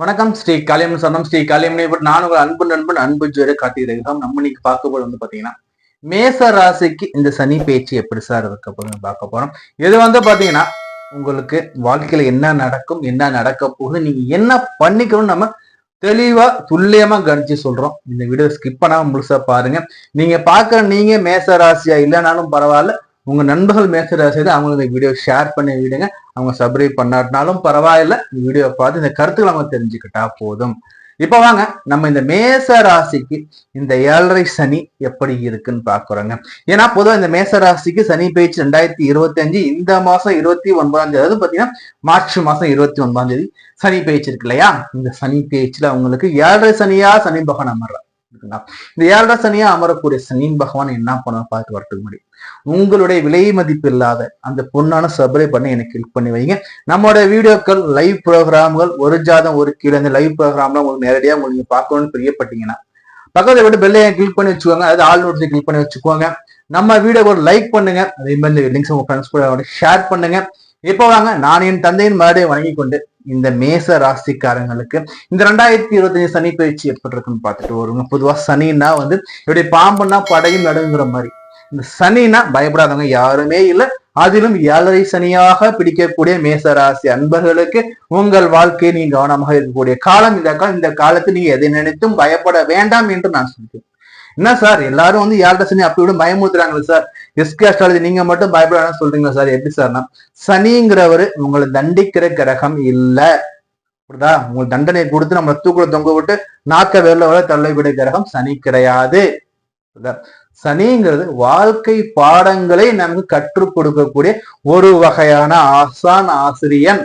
வணக்கம். ஸ்ரீ காளியம்மன் சரணம். ஸ்ரீ காளியம்மனை நான் உங்கள் அன்பு நண்பன் அன்பு ஜோர காட்டியிருக்கோம். நம்ம இன்னைக்கு பார்க்க போது பாத்தீங்கன்னா மேச ராசிக்கு இந்த சனி பேச்சு எப்படி சார் இருக்க போதுன்னு பார்க்க போறோம். இது பாத்தீங்கன்னா உங்களுக்கு வாழ்க்கையில என்ன நடக்கும், என்ன நடக்க போகுது, நீங்க என்ன பண்ணிக்கணும்னு நம்ம தெளிவா துல்லியமா கணிச்சு சொல்றோம். இந்த வீடியோ ஸ்கிப் பண்ணாம முழுசா பாருங்க. நீங்க பாக்க நீங்க மேச ராசியா இல்லைனாலும் பரவாயில்ல, உங்க நண்பர்கள் மேச ராசியா அவங்களுக்கு இந்த வீடியோ ஷேர் பண்ணி விடுங்க. அவங்க சப்ஸ்கிரைப் பண்ணாட்டினாலும் பரவாயில்ல, இந்த வீடியோ பார்த்து இந்த கருத்துக்களை அவங்க தெரிஞ்சுக்கிட்டா போதும். இப்ப வாங்க நம்ம இந்த மேச ராசிக்கு இந்த 7.5 சனி எப்படி இருக்குன்னு பாக்குறோங்க. ஏன்னா பொதுவாக இந்த மேச ராசிக்கு சனி பயிற்சி 2025 இந்த மாசம் 29ஆம் தேதி, அதாவது பாத்தீங்கன்னா மார்ச் மாசம் 29ஆம் தேதி சனி பயிற்சி இருக்கு இல்லையா? இந்த சனி பயிற்சியில அவங்களுக்கு 7.5 சனியா சனி பகவான் அமர்றார். இந்த 7.5 சனியா அமரக்கூடிய சனி பகவான் என்ன பண்ண பார்த்து வரட்டுக்கு முடியும். உங்களுடைய விலை மதிப்பு இல்லாத அந்த பொண்ணான சப்ஸ்கிரைப் பண்ணி எனக்கு கிளிக் பண்ணி வைங்க. நம்மளோட வீடியோக்கள், லைவ் ப்ரோக்ராம்கள், ஒரு ஜாதம் ஒரு கீழே இந்த லைவ் ப்ரோக்ராம்லாம் உங்களுக்கு நேரடியா நீங்க பார்க்கணும்னு பிரியப்பட்டீங்கன்னா பக்கத்தை விட்டு பெல்லையை கிளிக் பண்ணி வச்சுக்கோங்க. அதாவது ஆல் நோட்டிஃபிகேஷன் கிளிக் பண்ணி வச்சுக்கோங்க. நம்ம வீடியோ லைக் பண்ணுங்க. அதே மாதிரி லிங்க்ஸ் உங்க ஃப்ரெண்ட்ஸ் கூட ஷேர் பண்ணுங்க. இப்போ வாங்க நான் என் தந்தையின் மறுபடியும் வழங்கி கொண்டு இந்த மேச ராசிக்காரங்களுக்கு இந்த 2025 சனி பயிற்சி எப்படி இருக்குன்னு பார்த்துட்டு வருங்க. பொதுவா சனின்னா இப்படி பாம்புன்னா படையும் நடுங்கிற மாதிரி, இந்த சனினா பயப்படாதவங்க யாருமே இல்லை. அதிலும் 7.5 சனியாக பிடிக்கக்கூடிய மேசராசி அன்பர்களுக்கு உங்கள் வாழ்க்கையை நீங்க கவனமாக இருக்கக்கூடிய காலம் இந்த காலம். இந்த காலத்தில் நீங்க எதை நினைத்தும் பயப்பட வேண்டாம் என்று நான் சொல்றேன். என்ன சார் எல்லாரும் 7.5 சனி அப்படி விட பயமுறுத்துறாங்களே சார், எஸ்கே அஸ்ட்ராலஜி நீங்க மட்டும் பயப்படாதுன்னு சொல்றீங்களா சார்? எப்படி சார்னா, சனிங்கிறவரு உங்களை தண்டிக்கிற கிரகம் இல்ல, புரியுதா? உங்களுக்கு தண்டனை கொடுத்து நம்மளை தூக்குல தொங்க விட்டு நாக்க வெள்ள தள்ளிவிட கிரகம் சனி கிடையாது. சனிங்கிறது வாழ்க்கை பாடங்களை நமக்கு கற்றுக் கொடுக்கக்கூடிய ஒரு வகையான ஆசான், ஆசிரியன்.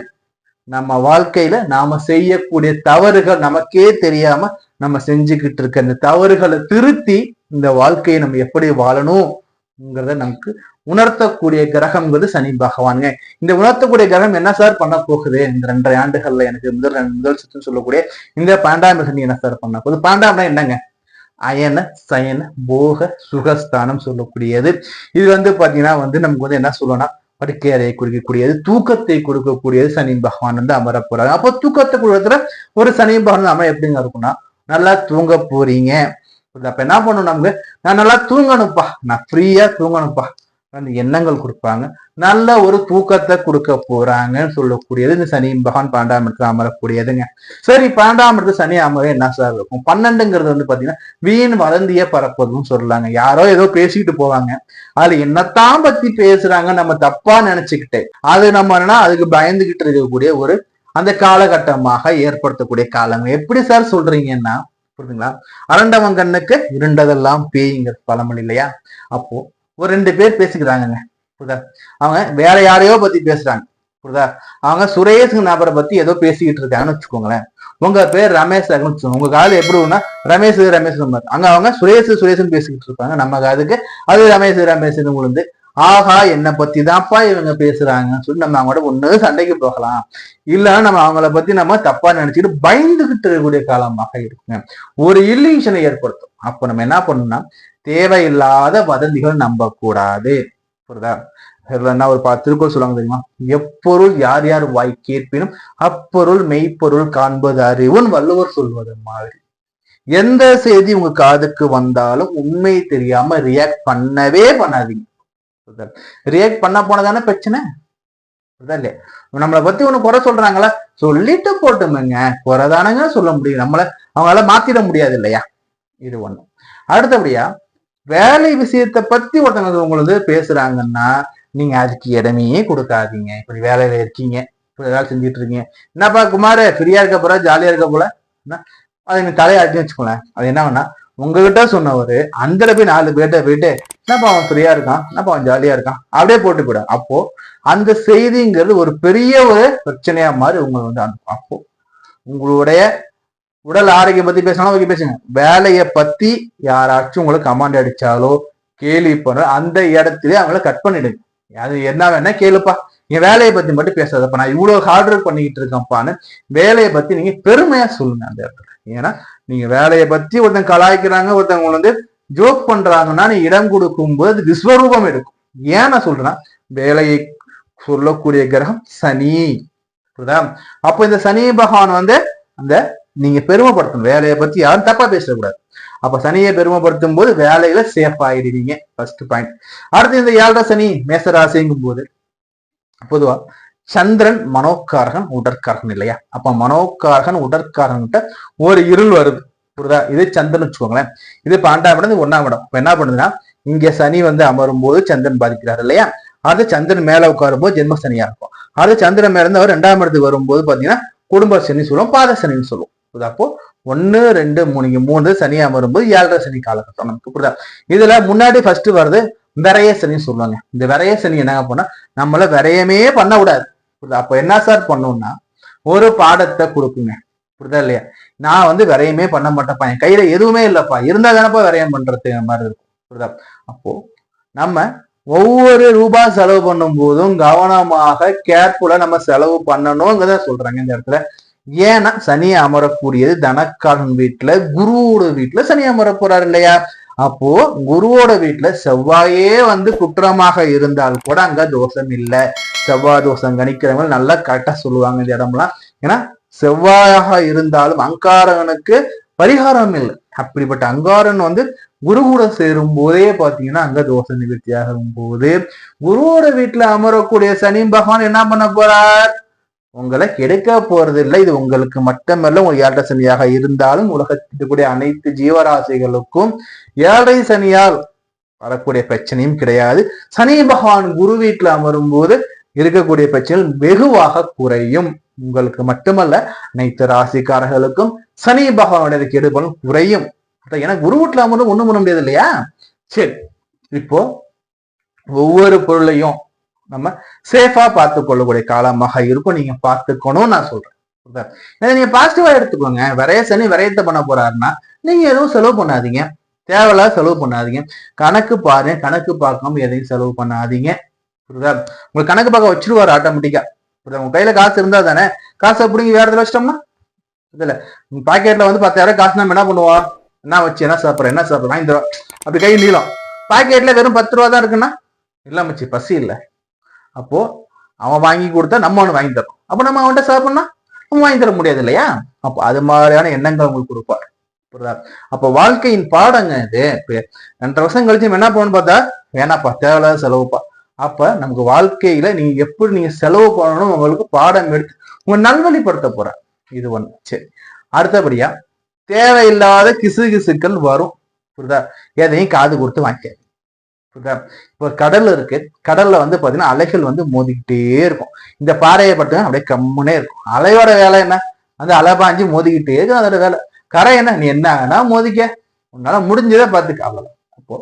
நம்ம வாழ்க்கையில நாம செய்யக்கூடிய தவறுகள் நமக்கே தெரியாம நம்ம செஞ்சுக்கிட்டு இருக்க இந்த தவறுகளை திருத்தி இந்த வாழ்க்கையை நம்ம எப்படி வாழணும்ங்கிறத நமக்கு உணர்த்தக்கூடிய கிரகம்ங்கிறது சனி பகவானுங்க. இந்த உணர்த்தக்கூடிய கிரகம் என்ன சார் பண்ண போகுது இந்த 2.5 ஆண்டுகள்ல? எனக்கு முதல் சுற்று சொல்லக்கூடிய இந்த 12 சனி என்ன சார் பண்ண போகுது? 12 என்னங்க? அயன சயன போக சுகஸ்தானம் சொல்லக்கூடியது. இது பாத்தீங்கன்னா நமக்கு என்ன சொல்லணும்னா படுக்கையறையை குறிக்கக்கூடியது, தூக்கத்தை கொடுக்கக்கூடியது. சனி பகவான் அமர போறாங்க. அப்போ தூக்கத்தை கொடுக்கறதுல ஒரு சனி பகவான் அமர எப்படிங்க இருக்கும்னா, நல்லா தூங்க போறீங்க. அப்ப என்ன பண்ணணும், நமக்கு நான் நல்லா தூங்கணும்ப்பா, நான் ஃப்ரீயா தூங்கணும்ப்பா அந்த எண்ணங்கள் கொடுப்பாங்க. நல்ல ஒரு தூக்கத்தை கொடுக்க போறாங்கன்னு சொல்லக்கூடியது இந்த சனி பகவான் 12ஆம் இடத்துல அமரக்கூடியதுங்க. சரி, 12ஆம் இடத்துல சனி அமர என்ன சார் இருக்கும்? 12ங்கிறது பாத்தீங்கன்னா வீண் வதந்திய பரப்பதுன்னு சொல்லலாங்க. யாரோ ஏதோ பேசிக்கிட்டு போவாங்க, அதுல என்னத்தான் பத்தி பேசுறாங்க நம்ம தப்பா நினைச்சுக்கிட்டே அது நம்ம அதுக்கு பயந்துகிட்டு இருக்கக்கூடிய ஒரு அந்த காலகட்டமாக ஏற்படுத்தக்கூடிய காலம். எப்படி சார் சொல்றீங்கன்னா, புரியுதுங்களா? அரண்டவன் கண்ணுக்கு இருண்டதெல்லாம் பேய்ங்கிற பழமொழி இல்லையா? அப்போ ஒரு 2 பேர் பேசிக்கிறாங்க, புரியுதா? அவங்க வேற யாரையோ பத்தி பேசுறாங்க, புரியுதா? அவங்க சுரேஷ் நபரை பத்தி ஏதோ பேசிக்கிட்டு இருக்காங்கன்னு வச்சுக்கோங்களேன். உங்க பேர் ரமேஷ் வச்சுக்கோங்க. உங்க கால எப்படி ரமேஷ் அங்க அவங்க சுரேஷ் பேசிக்கிட்டு இருப்பாங்க. நம்ம காதுக்கு அது ரமேஷ் விழுந்து, ஆஹா என்னை பத்தி தான்ப்பா இவங்க பேசுறாங்கன்னு சொல்லி நம்ம அவங்களோட ஒண்ணு சண்டைக்கு போகலாம், இல்லைன்னா நம்ம அவங்கள பத்தி நம்ம தப்பா நினைச்சுக்கிட்டு பயந்துகிட்டு இருக்கக்கூடிய காலமாக இருக்குங்க. ஒரு இல்லியூஷனை ஏற்படுத்தும். அப்ப நம்ம என்ன பண்ணணும்னா, தேவையில்லாத வதந்திகள் நம்ப கூடாது, புரியுதா? என்ன ஒரு திருக்குறள் சொல்லுவாங்க தெரியுமா? எப்பொருள் யார் யார் வாய் கேட்பினும் அப்பொருள் மெய்ப்பொருள் காண்பது அறிவுன்னு வள்ளுவர் சொல்வது மாதிரி, எந்த செய்தி உங்க காதுக்கு வந்தாலும் உண்மை தெரியாம ரியாக்ட் பண்ணவே பண்ணாதீங்க. ரியாக்ட் பண்ண போனதானே பிரச்சனை, இல்லையா? நம்மளை பத்தி ஒண்ணு குறை சொல்றாங்களா, சொல்லிட்டு போட்டுமேங்க, குறைதானங்க சொல்ல முடியும், அவங்களால மாத்திட முடியாது இல்லையா? இது ஒண்ணு. அடுத்தபடியா வேலை விஷயத்தை பத்தி ஒருத்தவங்க உங்களுக்கு பேசுறாங்கன்னா நீங்க அதுக்கு இடமே கொடுக்காதீங்க. இப்படி வேலையில இருக்கீங்க, இப்படி வேலை செஞ்சுட்டு இருக்கீங்க, என்னப்பா குமார் ஃப்ரீயா இருக்க போற, ஜாலியா இருக்க போல, அதை நீங்க தலையாட்டி வச்சுக்கோங்களேன். அது என்ன வேணா உங்ககிட்ட சொன்னவரு அந்த போய் 4 பேர்ட்ட போயிட்டு என்னப்பா அவன் ஃப்ரீயா இருக்கான், என்னப்பா அவன் ஜாலியா இருக்கான் அப்படியே போட்டு போயிட. அப்போ அந்த செய்திங்கிறது ஒரு பெரிய ஒரு பிரச்சனையா மாதிரி உங்களை அப்போ உங்களுடைய உடல் ஆரோக்கியம் பத்தி பேசினாலும் பேசுங்க. வேலையை பத்தி யாராச்சும் உங்களுக்கு கமாண்ட் அடிச்சாலோ கேள்வி பண்ண அந்த இடத்துல அவங்கள கட் பண்ணிடுங்க. அது என்ன வேணா கேளுப்பா, என் வேலையை பத்தி மட்டும் பேசாதப்ப, நான் இவ்வளவு ஹார்ட் ஒர்க் பண்ணிக்கிட்டு இருக்கேன்ப்பான்னு வேலையை பத்தி நீங்க பெருமையா சொல்லுங்க அந்த இடத்துல. ஏன்னா நீங்க வேலையை பத்தி ஒருத்தங்க கலாய்க்கிறாங்க, ஒருத்தவங்க ஜோக் பண்றாங்கன்னா நீ இடம் கொடுக்கும் போது விஸ்வரூபம் எடுக்கும். ஏன் நான் சொல்றேன்னா, வேலையை சொல்லக்கூடிய கிரகம் சனி, புரியுதா? அப்போ இந்த சனி பகவான் அந்த நீங்க பெருமைப்படுத்தணும். வேலையை பத்தி யாரும் தப்பா பேசக்கூடாது. அப்ப சனியை பெருமைப்படுத்தும் போது வேலையில சேஃப் ஆயிடுவீங்க. First point. அடுத்து இந்த 7 சனி மேசராசிங்கும் போது பொதுவா சந்திரன் மனோக்காரகன் உடற்காரகன் இல்லையா? அப்ப மனோக்காரகன் உடற்காரன்கிட்ட ஒரு இருள் வருது. புரியுதா? இது சந்திரன் வச்சுக்கோங்களேன். இது 12ஆம் இடம், 1ஆம் இடம். இப்ப என்ன பண்ணுதுன்னா, இங்க சனி அமரும் போது சந்திரன் பாதிக்கிறார் இல்லையா? அது சந்திரன் மேல உட்காரும் போது ஜென்ம சனியா இருக்கும். அது சந்திரன் மேல இருந்து அவர் 2ஆம் இடத்துக்கு வரும்போது பாத்தீங்கன்னா குடும்ப சனி சொல்லுவோம், பாத சனின்னு சொல்லுவோம். அப்போ 1, 2, 3 3 சனி அமரும்போது 7 சனி காலகட்டம் நமக்கு. புரியுதா? இதுல முன்னாடி ஃபர்ஸ்ட் வருது விரைய சனின்னு சொல்லுவாங்க. இந்த விரைய சனி என்ன பண்ணா, நம்மள விரயமே பண்ண விடாது. அப்ப என்ன சார் பண்ணும்னா, ஒரு பாடத்தை கொடுக்குங்க. புரியுதா இல்லையா? நான் விரயமே பண்ண மாட்டேன்ப்பா, என் கையில எதுவுமே இல்லப்பா, இருந்தா தானப்பா விரயம் பண்றது மாதிரி இருக்கும். புரியுதா? அப்போ நம்ம ஒவ்வொரு ரூபாய் செலவு பண்ணும் போதும் கவனமாக கேர்ஃபுல்லா நம்ம செலவு பண்ணணும்ங்கிறத சொல்றாங்க இந்த இடத்துல. ஏன்னா சனி அமரக்கூடியது தனக்காரன் வீட்டுல, குருவோட வீட்டுல சனி அமர போறாரு இல்லையா? அப்போ குருவோட வீட்டுல செவ்வாயே குற்றமாக இருந்தால் கூட அங்க தோஷம் இல்லை. செவ்வாய் தோஷம் கணிக்கிறவங்க நல்லா கரெக்டா சொல்லுவாங்க இந்த இடம்லாம். ஏன்னா செவ்வாயாக இருந்தாலும் அங்காரகனுக்கு பரிகாரம் இல்லை. அப்படிப்பட்ட அங்காரன் குரு கூட சேரும் போதே பாத்தீங்கன்னா அங்க தோஷ நிவர்த்தி ஆகும் போது குருவோட வீட்டுல அமரக்கூடிய சனி பகவான் என்ன பண்ண போறார்? உங்களை கெடுக்க போறது இல்லை. இது உங்களுக்கு மட்டுமல்ல, உங்க 7 சனியாக இருந்தாலும் உலகத்தில் கூடிய அனைத்து ஜீவராசிகளுக்கும் 7 சனியால் வரக்கூடிய பிரச்சனையும் கிடையாது. சனி பகவான் குரு வீட்டுல அமரும் போது இருக்கக்கூடிய பிரச்சனைகள் வெகுவாக குறையும். உங்களுக்கு மட்டுமல்ல, அனைத்து ராசிக்காரர்களுக்கும் சனி பகவானுடைய கெடுபலும் குறையும். ஏன்னா குரு வீட்டுல அமரும் ஒண்ணும் பண்ண முடியாது இல்லையா? சரி, இப்போ ஒவ்வொரு பொருளையும் நம்ம சேஃபா பார்த்து கொள்ளக்கூடிய காலமாக இருக்கும். நீங்க பார்த்துக்கணும் நான் சொல்றேன். நீங்க பாசிட்டிவா எடுத்துக்கோங்க. விரைய சனி விரயத்தை பண்ண போறாருன்னா நீங்க எதுவும் செலவு பண்ணாதீங்க, தேவையில்லாத செலவு பண்ணாதீங்க. கணக்கு பாருங்க, கணக்கு பார்க்காம எதையும் செலவு பண்ணாதீங்க. புரியுதா? உங்களுக்கு கணக்கு பார்க்க வச்சிருவாரு ஆட்டோமேட்டிக்கா. புரியுதா? உங்க கையில காசு இருந்தா தானே. காசை பிடிங்கி வேற இடத்துல வச்சிட்டோம்னா இதுல பாக்கெட்ல 10,000 காசு நம்ம என்ன பண்ணுவோம்? என்ன வச்சு என்ன சாப்பிட்றேன் வாங்கி தரோம். அப்படி கை நீளம். பாக்கெட்ல வெறும் 10 ரூபா தான் இருக்குன்னா இல்ல மச்சி பசி இல்லை. அப்போ அவன் வாங்கி கொடுத்தா நம்ம ஒண்ணு வாங்கி தரோம். அப்ப நம்ம அவன்கிட்ட சாப்பிடணும்னா நம்ம வாங்கி தர முடியாது இல்லையா? அப்போ அது மாதிரியான எண்ணங்கள் உங்களுக்கு கொடுப்பாரு. புரியுதா? அப்ப வாழ்க்கையின் பாடங்க இது. 2 வருஷம் கழிச்சு என்ன பண்ணணும்னு பார்த்தா, வேணாப்பா தேவையில்லாத செலவுப்பா. அப்ப நமக்கு வாழ்க்கையில நீங்க எப்படி நீங்க செலவு பண்ணணும் உங்களுக்கு பாடம் எடுத்து உங்க நல்வழிப்படுத்த போற. இது ஒண்ணு. சரி, அடுத்தபடியா தேவையில்லாத கிசுகிசுக்கள் வரும். புரியுதா? எதையும் காது கொடுத்து வாங்கிக்க. புரியுதா? இப்போ கடல் இருக்கு, கடல்ல பாத்தீங்கன்னா அலைகள் மோதிக்கிட்டே இருக்கும். இந்த பாறையை பார்த்தீங்கன்னா அப்படியே கம்முனே இருக்கும். அலையோட வேலை என்ன? அலை பாஞ்சு மோதிக்கிட்டே இருக்கும். அதோட வேலை. கரை என்ன? நீ என்ன மோதிக்க, உன்னால முடிஞ்சதை பார்த்துக்க, அவ்வளவு. அப்போ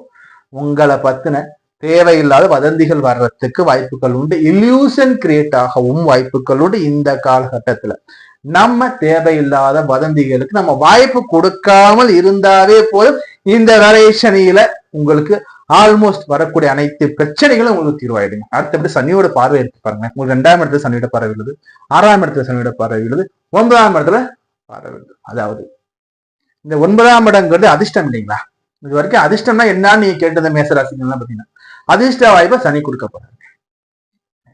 உங்களை பத்தின தேவையில்லாத வதந்திகள் வர்றதுக்கு வாய்ப்புகள் உண்டு. இல்யூஷன் கிரியேட் ஆகவும் வாய்ப்புகள் உண்டு. இந்த காலகட்டத்துல நம்ம தேவையில்லாத வதந்திகளுக்கு நம்ம வாய்ப்பு கொடுக்காமல் இருந்தாவே போதும். இந்த வேரியேஷனில உங்களுக்கு ஆல்மோஸ்ட் வரக்கூடிய அனைத்து பிரச்சனைகளும் உங்களுக்கு தீர்வாயிடுங்க. அடுத்தபடி சனியோட பார்வை எடுத்து பாருங்க. உங்களுக்கு 2ஆம் இடத்துல சனியோட பார்வை விழுது, 6ஆம் இடத்துல சனியோட பார்வை விழுது, 9ஆம் இடத்துல பார்வை விழுது. அதாவது இந்த 9ஆம் இடங்கிறது அதிர்ஷ்டம் இல்லைங்களா? இது வரைக்கும் அதிர்ஷ்டம்னா என்னன்னு நீங்க கேட்டது மேசராசிகள்லாம் பாத்தீங்கன்னா அதிர்ஷ்ட வாய்ப்பை சனி கொடுக்க போறாங்க.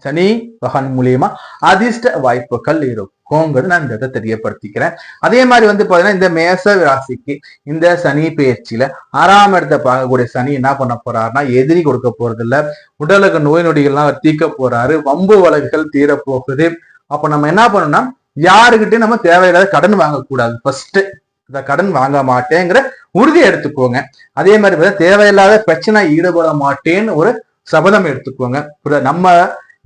சனி பகவான் மூலியமா அதிர்ஷ்ட வாய்ப்புகள் இருக்கும்ங்கிறது நான் இந்த இதை தெரியப்படுத்திக்கிறேன். அதே மாதிரி பாத்தீங்கன்னா இந்த மேச ராசிக்கு இந்த சனி பயிற்சியில 6ஆம் இடத்தை பார்க்கக்கூடிய சனி என்ன பண்ண போறாருன்னா எதிரி கொடுக்க போறது இல்ல, உடலுக்கு நோய் நொடிகள்லாம் தீர்க்க போறாரு, வம்பு வழக்குகள் தீர போகுது. அப்ப நம்ம என்ன பண்ணணும்னா யாருக்கிட்டையும் நம்ம தேவையில்லாத கடன் வாங்கக்கூடாது. ஃபர்ஸ்ட் இந்த கடன் வாங்க மாட்டேங்கிற உறுதியை எடுத்துக்கோங்க. அதே மாதிரி தேவையில்லாத பிரச்சனை ஈடுபட மாட்டேன்னு ஒரு சபதம் எடுத்துக்கோங்க. நம்ம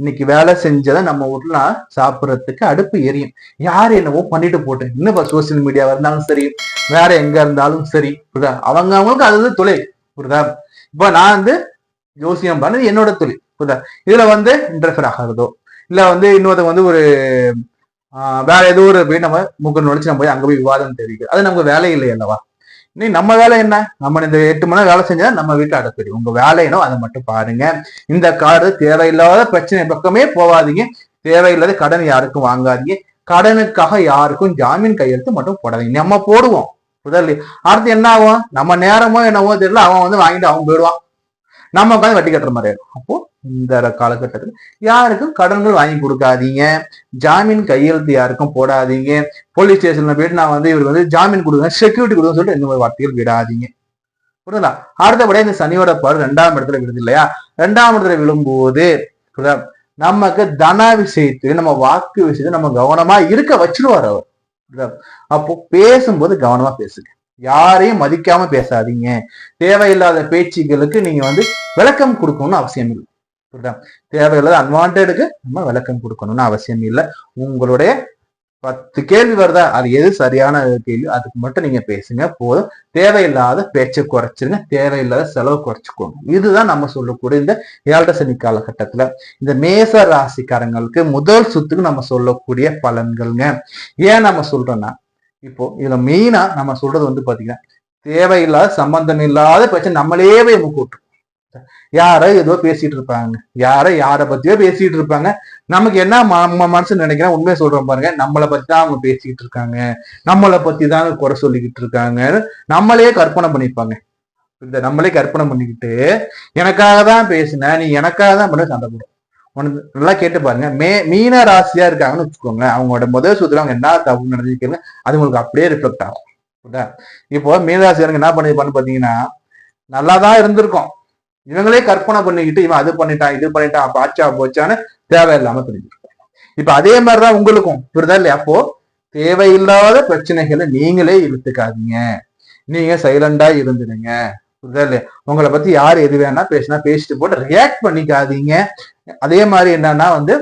இன்னைக்கு வேலை செஞ்சதை நம்ம வீட்டுல சாப்பிட்றதுக்கு அடுப்பு எரியும். யாரு என்னவோ பண்ணிட்டு போட்டு இன்னும் சோசியல் மீடியாவா இருந்தாலும் சரி, வேற எங்க இருந்தாலும் சரி, புரியுதா? அவங்களுக்கு அது தொழில். புரியுதா? இப்ப நான் ஜோசியம் பண்ணது என்னோட தொழில். புரியுதா? இதுல இன்டர்ஃபியர் ஆகிறதோ இல்ல இன்னொருத்த ஒரு வேற ஏதோ ஒரு போய் நம்ம மூக்க நுழைச்சு நம்ம போய் அங்க போய் விவாதம் தெரிவிக்கிறது, அது நமக்கு வேலை இல்லை அல்லவா? இன்னும் நம்ம வேலை என்ன? நம்ம இந்த 8 மணி நேரம் வேலை செஞ்சா நம்ம வீட்டுல அடப்படி. உங்க வேலையினோ அதை மட்டும் பாருங்க. இந்த கார்டு தேவையில்லாத பிரச்சனை பக்கமே போவாதீங்க. தேவையில்லாத கடன் யாருக்கும் வாங்காதீங்க. கடனுக்காக யாருக்கும் ஜாமீன் கையெழுத்து மட்டும் போடாதீங்க. நம்ம போடுவோம். புதல் அடுத்து என்ன ஆகும்? நம்ம நேரமோ என்னவோ தெரியல, அவன் வாங்கிட்டு அவன் போயிடுவான். நம்ம உட்காந்து வட்டி கட்டுற மாதிரி ஆயிடும். அப்போ இந்த காலகட்டத்தில் யாருக்கும் கடன்கள் வாங்கி கொடுக்காதீங்க, ஜாமீன் கையெழுத்து யாருக்கும் போடாதீங்க, போலீஸ் ஸ்டேஷன்ல போயிட்டு நான் வந்து இவருக்கு ஜாமீன் கொடுங்க, செக்யூரிட்டி கொடுங்க சொல்லிட்டு இந்த மாதிரி வார்த்தைகள் விடாதீங்க. புரியுதுங்களா? அடுத்தபடியா இந்த சனியோட பார்வை 2ஆம் இடத்துல விழுது இல்லையா? 2ஆம் இடத்துல விழும்போது நமக்கு தன விஷயத்து நம்ம வாக்கு விஷயத்து நம்ம கவனமா இருக்க வச்சிருவார் அவர். அப்போ பேசும்போது கவனமா பேசுங்க, யாரையும் மதிக்காம பேசாதீங்க, தேவையில்லாத பேச்சுகளுக்கு நீங்க வந்து விளக்கம் கொடுக்கணும்னு அவசியம் இல்லை. புரியுதா? தேவையில்லாத அன்வான்டுக்கு நம்ம விளக்கம் கொடுக்கணும்னு அவசியம் இல்லை. உங்களுடைய 10 கேள்வி வருதா, அது எது சரியான கேள்வி அதுக்கு மட்டும் நீங்க பேசுங்க போதும். தேவையில்லாத பேச்சை குறைச்சிருங்க, தேவையில்லாத செலவு குறைச்சிக்கோங்க. இதுதான் நம்ம சொல்லக்கூடிய இந்த 7 சனி காலகட்டத்துல இந்த மேச ராசிக்காரங்களுக்கு முதல் சுத்துக்கு நம்ம சொல்லக்கூடிய பலன்கள்ங்க. ஏன் நம்ம சொல்றோம்னா, இப்போ இதுல மெயினா நம்ம சொல்றது வந்து பாத்தீங்கன்னா, தேவையில்லாத சம்பந்தம் இல்லாத பிரச்சனை நம்மளே கூட்டும். யாரோ ஏதோ பேசிட்டு இருப்பாங்க, யாரை பத்தியோ பேசிட்டு இருப்பாங்க. நமக்கு என்ன மனசு நினைக்கிறேன், உண்மையை சொல்றோம் பாருங்க, நம்மளை பத்தி தான் அவங்க பேசிக்கிட்டு இருக்காங்க, நம்மளை பத்தி தான் குறை சொல்லிக்கிட்டு இருக்காங்க, நம்மளே கற்பனை பண்ணிப்பாங்க. இந்த நம்மளே கற்பனை பண்ணிக்கிட்டு எனக்காக தான் பேசின, நீ எனக்காக தான் பண்ண சண்டை போடும். உனக்கு நல்லா கேட்டு பாருங்க, மீன ராசியா இருக்காங்கன்னு வச்சுக்கோங்க, அவங்களோட முதல் சூத்திரம் அவங்க என்ன தப்பு நடந்துக்கிறீங்க அது உங்களுக்கு அப்படியே ரிஃப்ளெக்ட் ஆகும். இப்போ மீனராசியாருங்க என்ன பண்ணிருப்பான்னு பாத்தீங்கன்னா, நல்லாதான் இருந்திருக்கும், இவங்களே கற்பனை பண்ணிக்கிட்டு இவன் அது பண்ணிட்டான் இது பண்ணிட்டான் பாச்சா போச்சான்னு தேவையில்லாம தெரிஞ்சுக்கிட்டாங்க. இப்ப அதே மாதிரிதான் உங்களுக்கும் புரியுதா இல்லையா? அப்போ தேவையில்லாத பிரச்சனைகளை நீங்களே இழுத்துக்காதீங்க, நீங்க சைலண்டா இருந்துடுங்க. புரியுதா இல்லையா? உங்களை பத்தி யார் எது வேணா பேசிட்டு போட்டு ரியாக்ட் பண்ணிக்காதீங்க. அதே மாதிரி என்னன்னா வந்து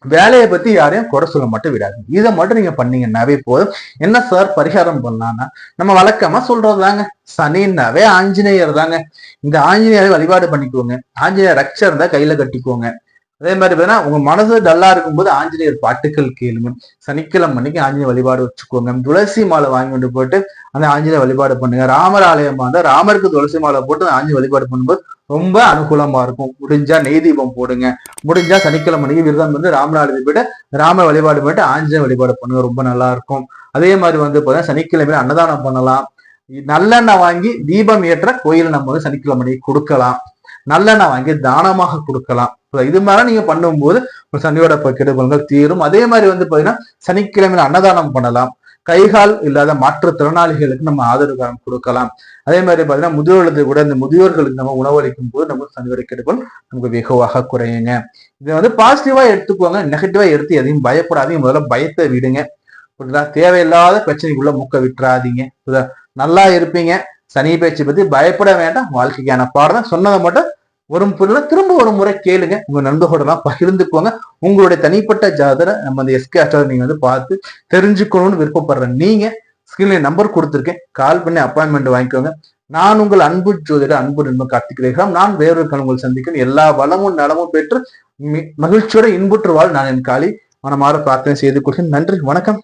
வேலையை பத்தி யாரையும் குறை சொல்ல மட்டும் விடாது. இதை மட்டும் நீங்க பண்ணீங்கன்னாவே போதும். என்ன சார் பரிகாரம் பண்ணலாம்னா, நம்ம வழக்கமா சொல்றதுதாங்க, சனின்னாவே ஆஞ்சநேயர் தாங்க. இந்த ஆஞ்சநேயரை வழிபாடு பண்ணிக்கோங்க, ஆஞ்சநேயர் ரக்ஷா இருந்தா கையில கட்டிக்கோங்க. அதே மாதிரி பார்த்தீங்கன்னா உங்க மனசு டல்லா இருக்கும்போது ஆஞ்சநேயர் பாட்டுக்கள் கேளுங்க, சனிக்கிழமை அன்னைக்கு ஆஞ்சநேயர் வழிபாடு வச்சுக்கோங்க, துளசி மாலை வாங்கி கொண்டு போட்டு அந்த ஆஞ்சநேயர் வழிபாடு பண்ணுங்க. ராமர் ஆலயமா இருந்தா ராமருக்கு துளசி மாலை போட்டு ஆஞ்சநேயர் வழிபாடு பண்ணும்போது ரொம்ப அனுகூலமா இருக்கும். முடிஞ்சா நெய் தீபம் போடுங்க, முடிஞ்சா சனிக்கிழமை அன்னைக்கு விரதம் வந்து ராமநாதத்துக்கு போயிட்டு ராமர் வழிபாடு பண்ணிட்டு ஆஞ்சநேயர் வழிபாடு பண்ணுங்க, ரொம்ப நல்லா இருக்கும். அதே மாதிரி வந்து பார்த்தீங்கன்னா சனிக்கிழமையில அன்னதானம் பண்ணலாம், நல்லெண்ணெய் வாங்கி தீபம் ஏற்ற கோயில் நம்ம வந்து சனிக்கிழமை கொடுக்கலாம், நல்லெண்ணெய் வாங்கி தானமாக கொடுக்கலாம். இது மாதிரி நீங்க பண்ணும்போது சனியோட கெடுபலன்கள் தீரும். அதே மாதிரி வந்து பாத்தீங்கன்னா சனிக்கிழமையில அன்னதானம் பண்ணலாம், கைகால் இல்லாத மாற்றுத்திறனாளிகளுக்கு நம்ம ஆதரவு கொடுக்கலாம். அதே மாதிரி பாத்தீங்கன்னா முதியோர்களுக்கு கூட இந்த முதியோர்களுக்கு நம்ம உணவளிக்கும் போது நம்ம சனியோட கெடுபல் நமக்கு வெகுவாக குறையுங்க. இதை வந்து பாசிட்டிவா எடுத்துக்கோங்க, நெகட்டிவா எடுத்து எதையும் பயப்படாதீங்க, முதல்ல பயத்தை விடுங்க. புரியுதா? தேவையில்லாத பிரச்சனைக்குள்ள மூக்க விட்டுறாதீங்க. நல்லா இருப்பீங்க. சனி பேச்சு பத்தி பயப்பட வேண்டாம், வாழ்க்கைக்கான பாடம் சொன்னதை மட்டும் திரும்ப ஒரு முறை கேளுங்க, உங்க நண்பர்களெல்லாம் பகிர்ந்துக்கோங்க. உங்களுடைய தனிப்பட்ட ஜாதரை நம்ம அந்த எஸ்கே அஸ்ட்ராலஜி நீங்க வந்து பார்த்து தெரிஞ்சுக்கணும்னு விருப்பப்படுற நீங்க ஸ்கிரீன்ல நம்பர் கொடுத்துருக்கேன், கால் பண்ணி அப்பாயின்மெண்ட் வாங்கிக்கோங்க. நான் உங்கள் அன்பு ஜோதிடர் அன்பு நண்பன் கார்த்திக் ரேகாம். நான் வேறொரு உங்களை சந்திக்கிறேன். எல்லா வளமும் நலமும் பெற்று மகிழ்ச்சியோட இன்புற்று வாழ் நான் என் காலி மனமாற பிரார்த்தனை செய்து கொள்கிறேன். நன்றி, வணக்கம்.